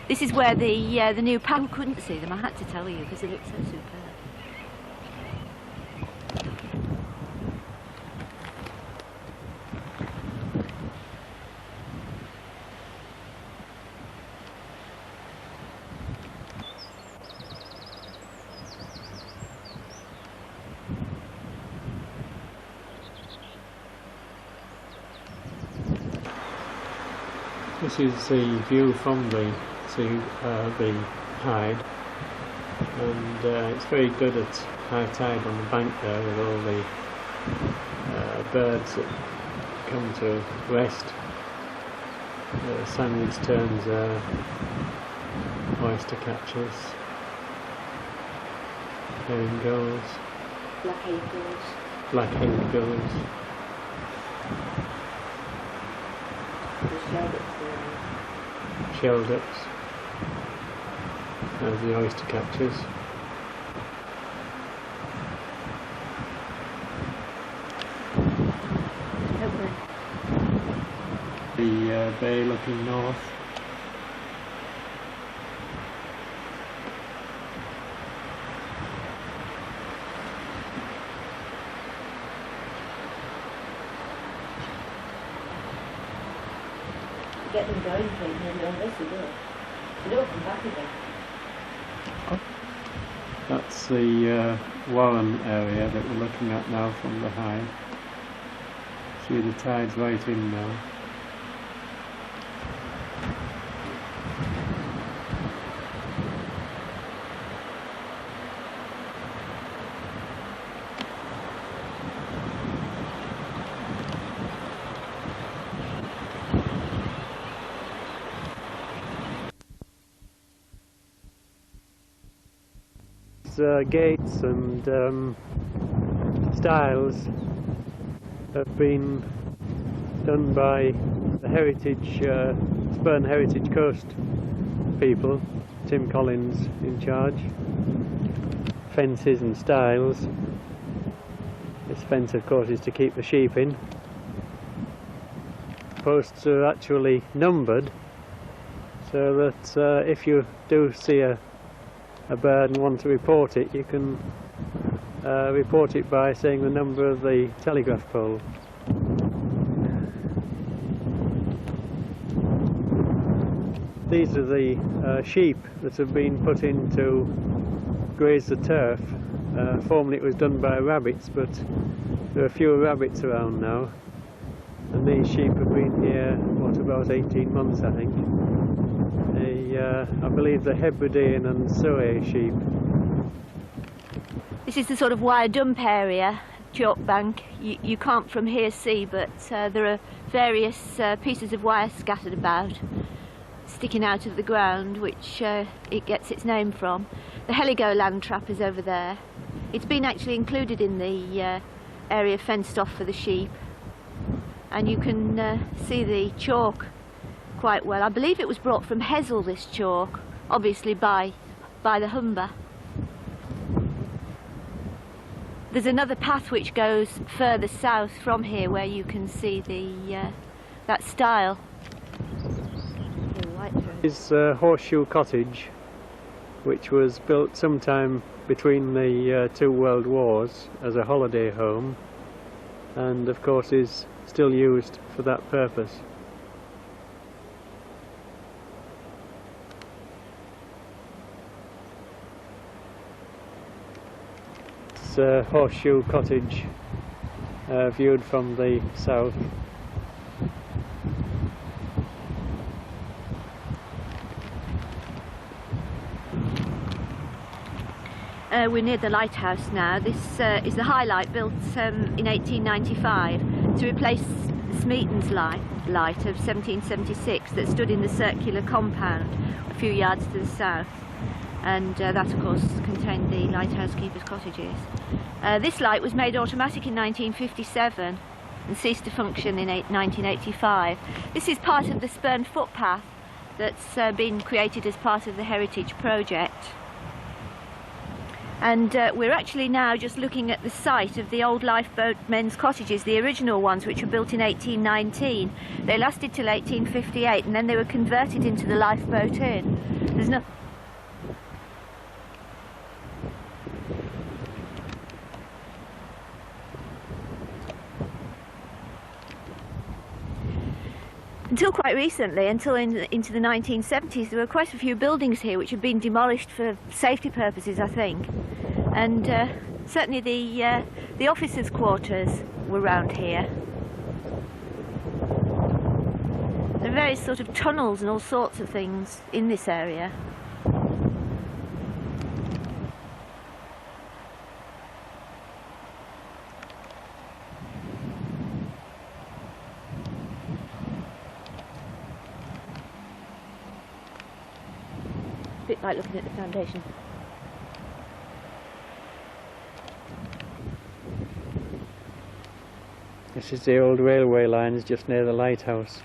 This is where the new path. Couldn't see them. I had to tell you because they look so superb. This is the view from the hide, and it's very good at high tide on the bank there with all the birds that come to rest. Sandwich terns there, oyster catchers, herring gulls, black-headed gulls. Shell ducks, as the oyster catchers. The bay looking north. Get them going from here, unless they do. They don't come back again. That's the Warren area that we're looking at now from the hide. See the tide's right in now. Gates and stiles have been done by the Heritage, Spurn Heritage Coast people, Tim Collins in charge. Fences and stiles. This fence of course is to keep the sheep in. Posts are actually numbered so that if you do see a bird and want to report it, you can report it by saying the number of the telegraph pole. These are the sheep that have been put in to graze the turf. Formerly it was done by rabbits, but there are fewer rabbits around now, and these sheep have been here, what, about 18 months I think. I believe the Hebridean and Surrey sheep. This is the sort of wire dump area, chalk bank. You can't from here see, but there are various pieces of wire scattered about, sticking out of the ground, which it gets its name from. The Heligoland trap is over there. It's been actually included in the area fenced off for the sheep, and you can see the chalk quite well. I believe it was brought from Hessel, this chalk, obviously by the Humber. There's another path which goes further south from here where you can see the that stile. This is Horseshoe Cottage, which was built sometime between the two world wars as a holiday home, and of course is still used for that purpose. Horseshoe Cottage viewed from the south. We're near the Lighthouse now. This is the highlight built in 1895 to replace Smeaton's light of 1776 that stood in the circular compound a few yards to the south. And that of course contained the lighthouse keepers' cottages. This light was made automatic in 1957 and ceased to function in 1985. This is part of the Spurn footpath that's been created as part of the Heritage project. And we're actually now just looking at the site of the old lifeboat men's cottages, the original ones, which were built in 1819. They lasted till 1858, and then they were converted into the lifeboat inn. There's no... Until quite recently, into the 1970s, there were quite a few buildings here which had been demolished for safety purposes, I think. And certainly the officers' quarters were round here. There are various sort of tunnels and all sorts of things in this area. A bit like looking at the foundation. This is the old railway lines just near the lighthouse.